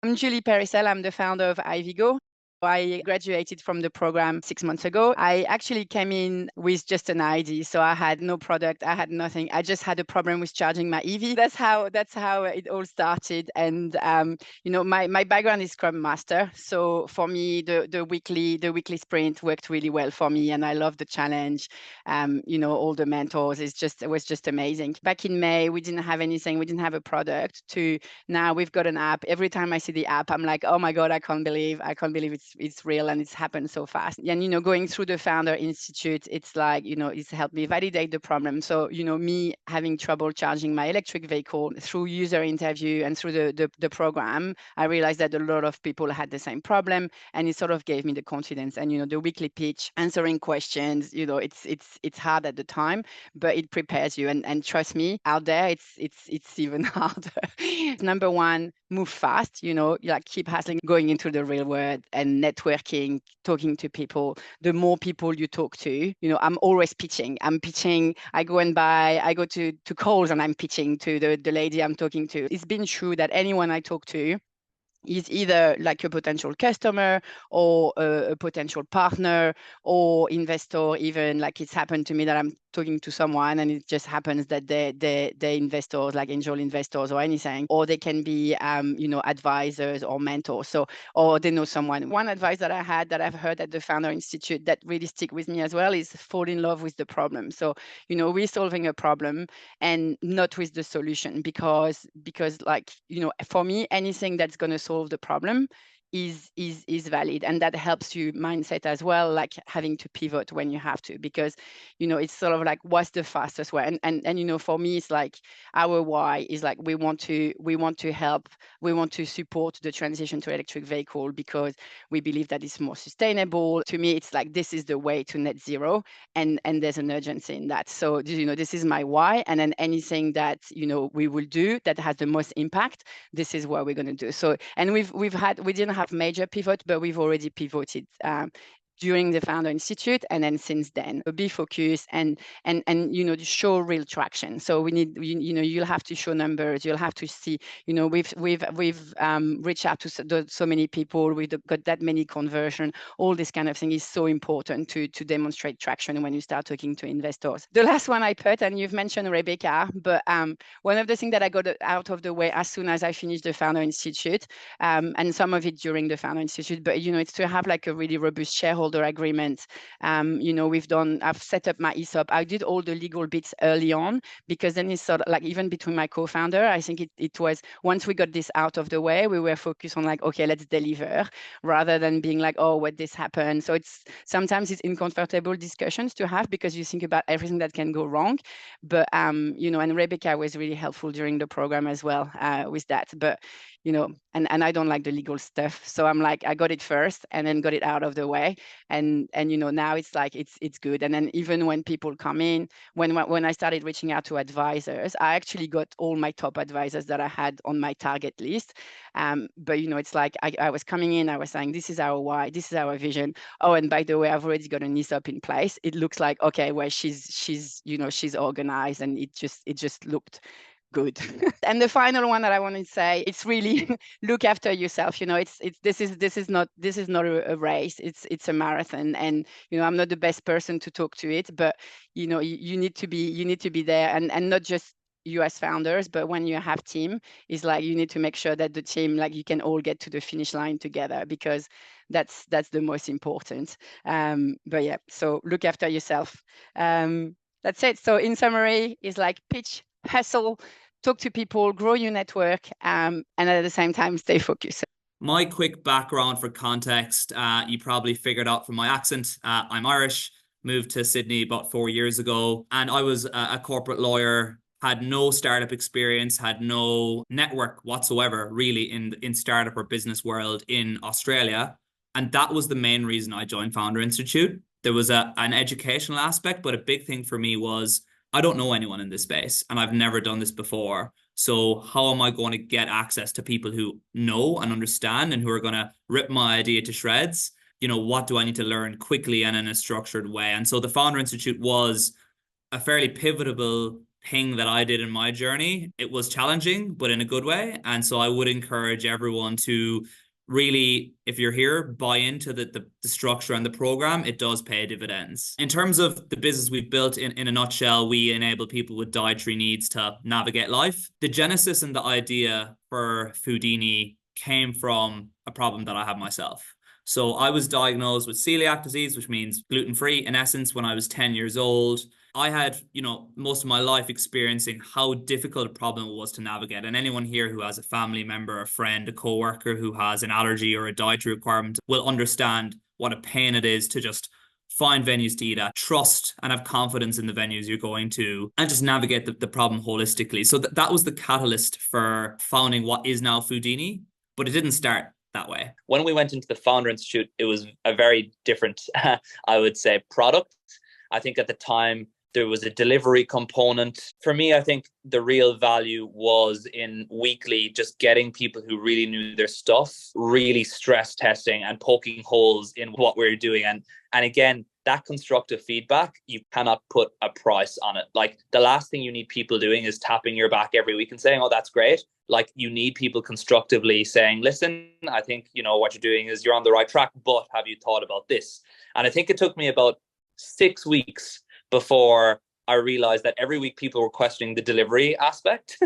I'm Julie Perissel. I'm the founder of Ivygo. I graduated from the program 6 months ago. I actually came in with just an idea. So I had no product, I had nothing. I just had a problem with charging my EV. That's how it all started. And my background is Scrum Master. So for me, the weekly sprint worked really well for me, and I love the challenge. All the mentors. It was just amazing. Back in May, we didn't have anything. We didn't have a product. To now we've got an app. Every time I see the app, I'm like, oh my God, I can't believe it's real, and it's happened so fast. And going through the Founder Institute, it's like, it's helped me validate the problem. So, me having trouble charging my electric vehicle, through user interview and through the program, I realized that a lot of people had the same problem, and it sort of gave me the confidence. And the weekly pitch, answering questions, it's hard at the time, but it prepares you. And trust me, out there, it's even harder. Number one, move fast, like keep hustling, going into the real world and networking, talking to people. The more people you talk to, I'm always pitching. I go to calls and I'm pitching to the lady I'm talking to. It's been true that anyone I talk to is either like a potential customer or a potential partner or investor. Even like it's happened to me that I'm talking to someone and it just happens that they're investors, like angel investors or anything, or they can be advisors or mentors. So, or they know someone. One advice that I've heard at the Founder Institute that really stick with me as well is fall in love with the problem. So we're solving a problem and not with the solution, because like for me, anything that's going to solve the problem is valid, and that helps you mindset as well, like having to pivot when you have to, because it's sort of like, what's the fastest way? And for me, it's like our why is like we want to help, we want to support the transition to electric vehicle because we believe that it's more sustainable. To me, it's like this is the way to net zero, and there's an urgency in that. So this is my why, and then anything that we will do that has the most impact, this is what we're going to do. So, and we didn't have major pivot, but we've already pivoted during the Founder Institute, and then since then, be focused and show real traction. So we need, you'll have to show numbers. You'll have to see, we've reached out to so many people. We've got that many conversion. All this kind of thing is so important to demonstrate traction when you start talking to investors. The last one I put, and you've mentioned Rebecca, but one of the things that I got out of the way as soon as I finished the Founder Institute, and some of it during the Founder Institute, but it's to have like a really robust shareholder agreement. I've set up my ESOP. I did all the legal bits early on, because then it's sort of like, even between my co-founder, I think it was, once we got this out of the way, we were focused on like, okay, let's deliver, rather than being like, oh, what this happened. So sometimes it's uncomfortable discussions to have, because you think about everything that can go wrong. But and Rebecca was really helpful during the program as well with that. But and I don't like the legal stuff, so I'm like, I got it first and then got it out of the way, and now it's like it's good. And then even when people come in, when I started reaching out to advisors, I actually got all my top advisors that I had on my target list. But it's like I was coming in, I was saying, this is our why, this is our vision. Oh, and by the way, I've already got an ESOP in place. It looks like, okay, well, she's organized, and it just looked good. And the final one that I want to say, it's really look after yourself. This is not a race. It's a marathon, and I'm not the best person to talk to it, but you need to be there, and not just you as founders, but when you have team, is like you need to make sure that the team, like, you can all get to the finish line together, because that's the most important. But yeah, so look after yourself. That's it. So in summary, is like pitch, hustle, talk to people, grow your network, and at the same time, stay focused. My quick background for context, you probably figured out from my accent. I'm Irish, moved to Sydney about 4 years ago, and I was a corporate lawyer, had no startup experience, had no network whatsoever really in startup or business world in Australia. And that was the main reason I joined Founder Institute. There was an educational aspect, but a big thing for me was I don't know anyone in this space, and I've never done this before. So how am I going to get access to people who know and understand and who are going to rip my idea to shreds? What do I need to learn quickly and in a structured way? And so the Founder Institute was a fairly pivotal thing that I did in my journey. It was challenging, but in a good way. And so I would encourage everyone to really, if you're here, buy into the structure and the program. It does pay dividends. In terms of the business we've built, in a nutshell, we enable people with dietary needs to navigate life. The genesis and the idea for Foodini came from a problem that I have myself. So I was diagnosed with celiac disease, which means gluten-free in essence, when I was 10 years old. I had, most of my life experiencing how difficult a problem it was to navigate. And anyone here who has a family member, a friend, a coworker who has an allergy or a dietary requirement will understand what a pain it is to just find venues to eat at, trust and have confidence in the venues you're going to, and just navigate the problem holistically. So that was the catalyst for founding what is now Foodini, but it didn't start that way. When we went into the Founder Institute, it was a very different, I would say, product. I think at the time, there was a delivery component. For me, I think the real value was in weekly, just getting people who really knew their stuff, really stress testing and poking holes in what we're doing. And again, that constructive feedback, you cannot put a price on it. Like, the last thing you need people doing is tapping your back every week and saying, oh, that's great. Like, you need people constructively saying, listen, I think, what you're doing is you're on the right track, but have you thought about this? And I think it took me about 6 weeks before I realized that every week people were questioning the delivery aspect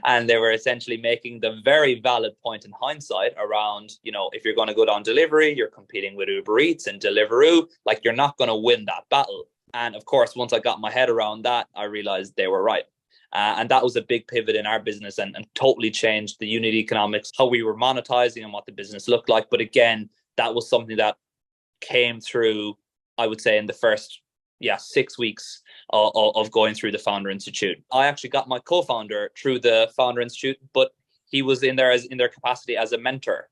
and they were essentially making the very valid point in hindsight around, if you're going to go down delivery, you're competing with Uber Eats and Deliveroo, like, you're not going to win that battle. And of course, once I got my head around that, I realized they were right. And that was a big pivot in our business and totally changed the unit economics, how we were monetizing and what the business looked like. But again, that was something that came through, I would say, in the first 6 weeks of going through the Founder Institute. I actually got my co-founder through the Founder Institute, but he was in there in their capacity as a mentor.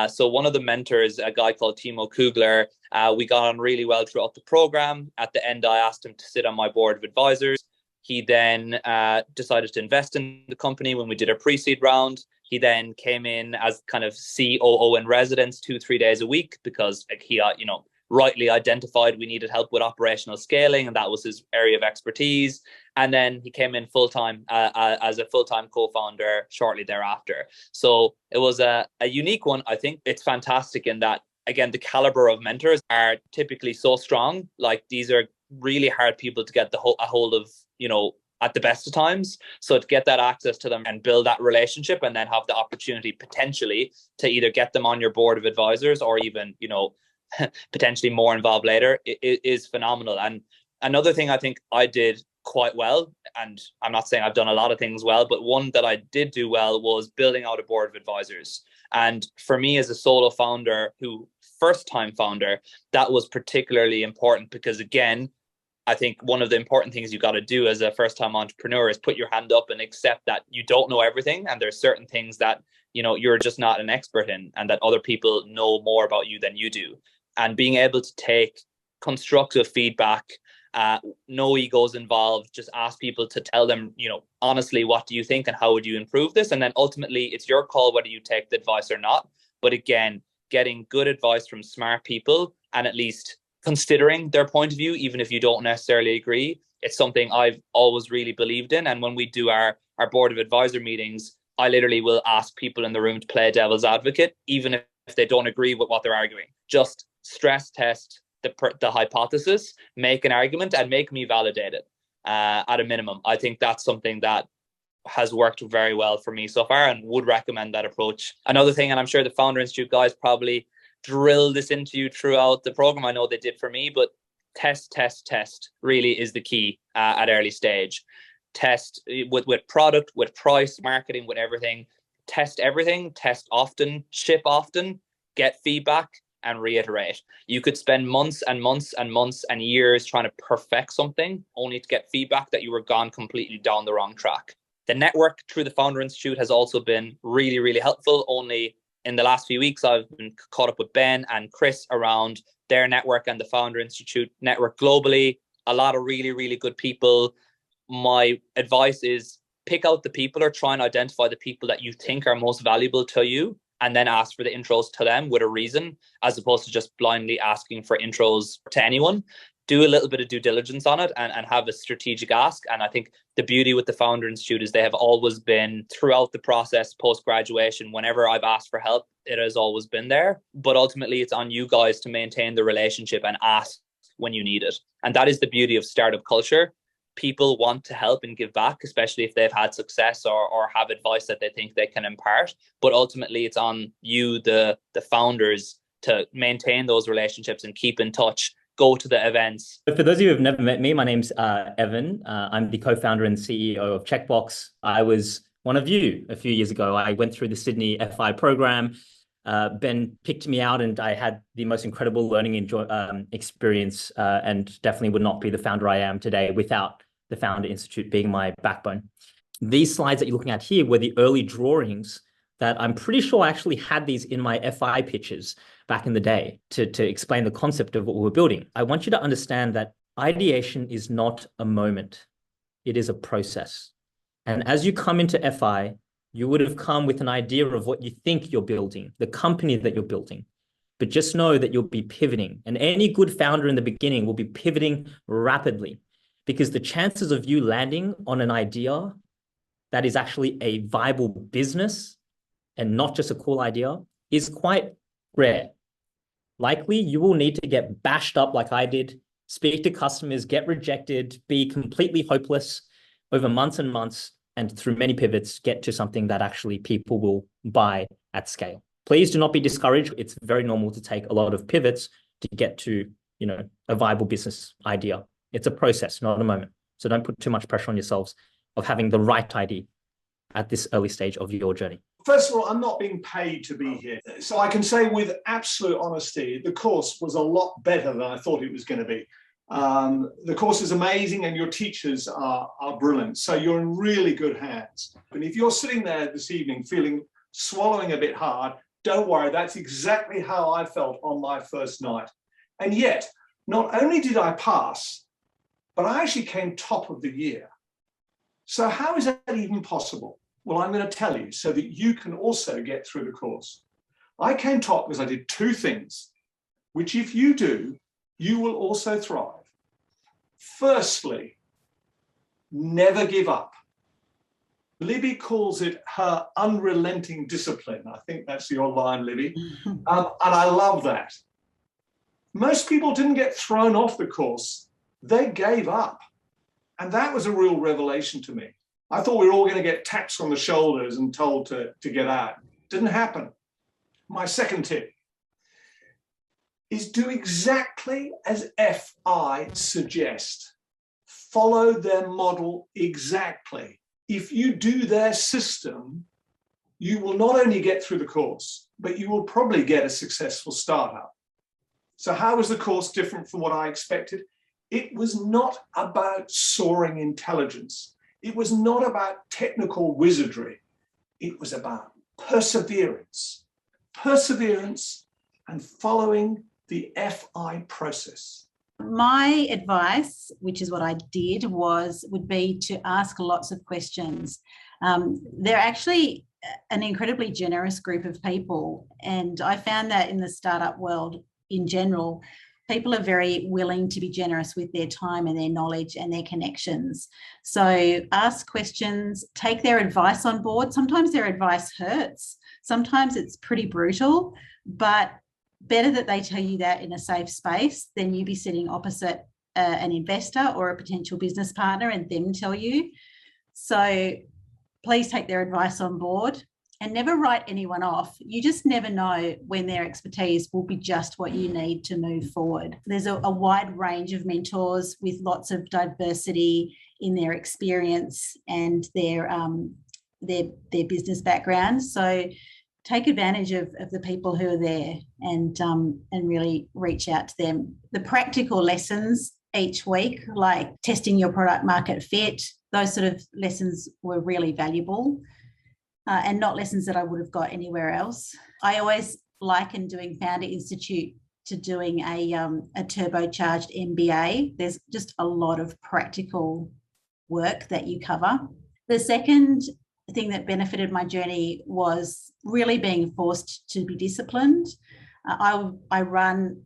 So one of the mentors, a guy called Timo Kugler, we got on really well throughout the program. At the end, I asked him to sit on my board of advisors. He then decided to invest in the company when we did our pre-seed round. He then came in as kind of COO in residence 2-3 days a week because he, rightly identified we needed help with operational scaling, and that was his area of expertise. And then he came in full-time as a full-time co-founder shortly thereafter. So it was a unique one. I think it's fantastic in that, again, the caliber of mentors are typically so strong. Like, these are really hard people to get a hold of, at the best of times. So to get that access to them and build that relationship and then have the opportunity potentially to either get them on your board of advisors or even, potentially more involved later, it is phenomenal. And another thing I think I did quite well, and I'm not saying I've done a lot of things well, but one that I did do well was building out a board of advisors. And for me as a solo founder, first time founder, that was particularly important because, again, I think one of the important things you got to do as a first time entrepreneur is put your hand up and accept that you don't know everything. And there's certain things that, you're just not an expert in, and that other people know more about you than you do. And being able to take constructive feedback, no egos involved, just ask people to tell them, honestly, what do you think and how would you improve this? And then ultimately it's your call whether you take the advice or not. But again, getting good advice from smart people and at least considering their point of view, even if you don't necessarily agree, it's something I've always really believed in. And when we do our board of advisor meetings, I literally will ask people in the room to play devil's advocate, even if they don't agree with what they're arguing. Just stress test the hypothesis, make an argument, and make me validate it at a minimum. I think that's something that has worked very well for me so far and would recommend that approach. Another thing, and I'm sure the Founder Institute guys probably drill this into you throughout the program, I know they did for me, but test really is the key at early stage. Test with product, with price, marketing, with everything. Test everything, test often, ship often, get feedback, and reiterate. You could spend months and months and months and years trying to perfect something only to get feedback that you were gone completely down the wrong track. The network through the Founder Institute has also been really, really helpful. Only in the last few weeks, I've been caught up with Ben and Chris around their network and the Founder Institute network globally. A lot of really, really good people. My advice is pick out the people or try and identify the people that you think are most valuable to you, and then ask for the intros to them with a reason, as opposed to just blindly asking for intros to anyone. do a little bit of due diligence on it and have a strategic ask. And I think the beauty with the Founder Institute is they have always been throughout the process, post-graduation, whenever I've asked for help, it has always been there. But ultimately, it's on you guys to maintain the relationship and ask when you need it. And that is the beauty of startup culture. People want to help and give back, especially if they've had success or have advice that they think they can impart. But ultimately, it's on you, the founders, to maintain those relationships and keep in touch. Go to the events. For those of you who have never met me, my name's Evan. I'm the co-founder and CEO of Checkbox. I was one of you a few years ago. I went through the Sydney FI program. Ben picked me out and I had the most incredible learning experience and definitely would not be the founder I am today without the Founder Institute being my backbone. These slides that you're looking at here were the early drawings that I'm pretty sure I actually had these in my FI pitches back in the day to explain the concept of what we were building. I want you to understand that ideation is not a moment. It is a process. And as you come into FI, you would have come with an idea of what you think you're building, the company that you're building. But just know that you'll be pivoting. And any good founder in the beginning will be pivoting rapidly because the chances of you landing on an idea that is actually a viable business and not just a cool idea is quite rare. Likely, you will need to get bashed up like I did, speak to customers, get rejected, be completely hopeless over months and months, and through many pivots, get to something that actually people will buy at scale. Please do not be discouraged. It's very normal to take a lot of pivots to get to, a viable business idea. It's a process, not a moment. So don't put too much pressure on yourselves of having the right idea at this early stage of your journey. First of all, I'm not being paid to be here. So I can say with absolute honesty, the course was a lot better than I thought it was going to be. The course is amazing and your teachers are brilliant. So you're in really good hands. And if you're sitting there this evening swallowing a bit hard, don't worry, that's exactly how I felt on my first night. And yet, not only did I pass, but I actually came top of the year. So how is that even possible? Well, I'm going to tell you so that you can also get through the course. I came top because I did two things, which if you do, you will also thrive. Firstly, never give up. Libby calls it her unrelenting discipline. I think that's your line, Libby. And I love that. Most people didn't get thrown off the course. They gave up. And that was a real revelation to me. I thought we were all going to get taps on the shoulders and told to get out. Didn't happen. My second tip is do exactly as FI suggest. Follow their model exactly. If you do their system, you will not only get through the course, but you will probably get a successful startup. So how was the course different from what I expected? It was not about soaring intelligence. It was not about technical wizardry. It was about perseverance and following the FI process. My advice, which is what I did, would be to ask lots of questions. They're actually an incredibly generous group of people. And I found that in the startup world in general, people are very willing to be generous with their time and their knowledge and their connections. So ask questions, take their advice on board. Sometimes their advice hurts. Sometimes it's pretty brutal, but better that they tell you that in a safe space than you be sitting opposite an investor or a potential business partner and them tell you. So please take their advice on board and never write anyone off. You just never know when their expertise will be just what you need to move forward. There's a wide range of mentors with lots of diversity in their experience and their business background. So take advantage of the people who are there and really reach out to them. The practical lessons each week, like testing your product market fit, those sort of lessons were really valuable. And not lessons that I would have got anywhere else. I always liken doing Founder Institute to doing a turbocharged MBA. There's just a lot of practical work that you cover. The second thing that benefited my journey was really being forced to be disciplined. I run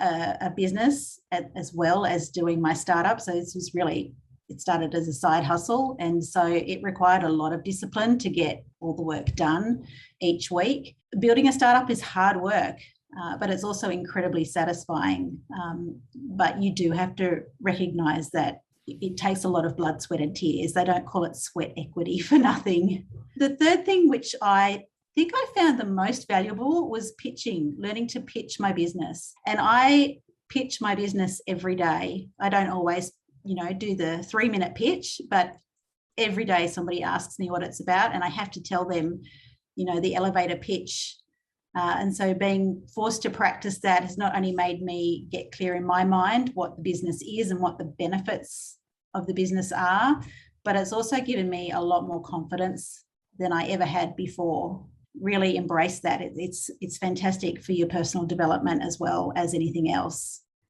a business as well as doing my startup. So this was really, it started as a side hustle. And so it required a lot of discipline to get all the work done each week. Building a startup is hard work, but it's also incredibly satisfying. But you do have to recognize that it takes a lot of blood, sweat and tears. They don't call it sweat equity for nothing. The third thing, which I think I found the most valuable, was pitching, learning to pitch my business. And I pitch my business every day. I don't always, do the 3-minute pitch, but every day somebody asks me what it's about and I have to tell them, the elevator pitch. And so being forced to practice that has not only made me get clear in my mind what the business is and what the benefits of the business are, but it's also given me a lot more confidence than I ever had before. Really embrace that. It's fantastic for your personal development as well as anything else.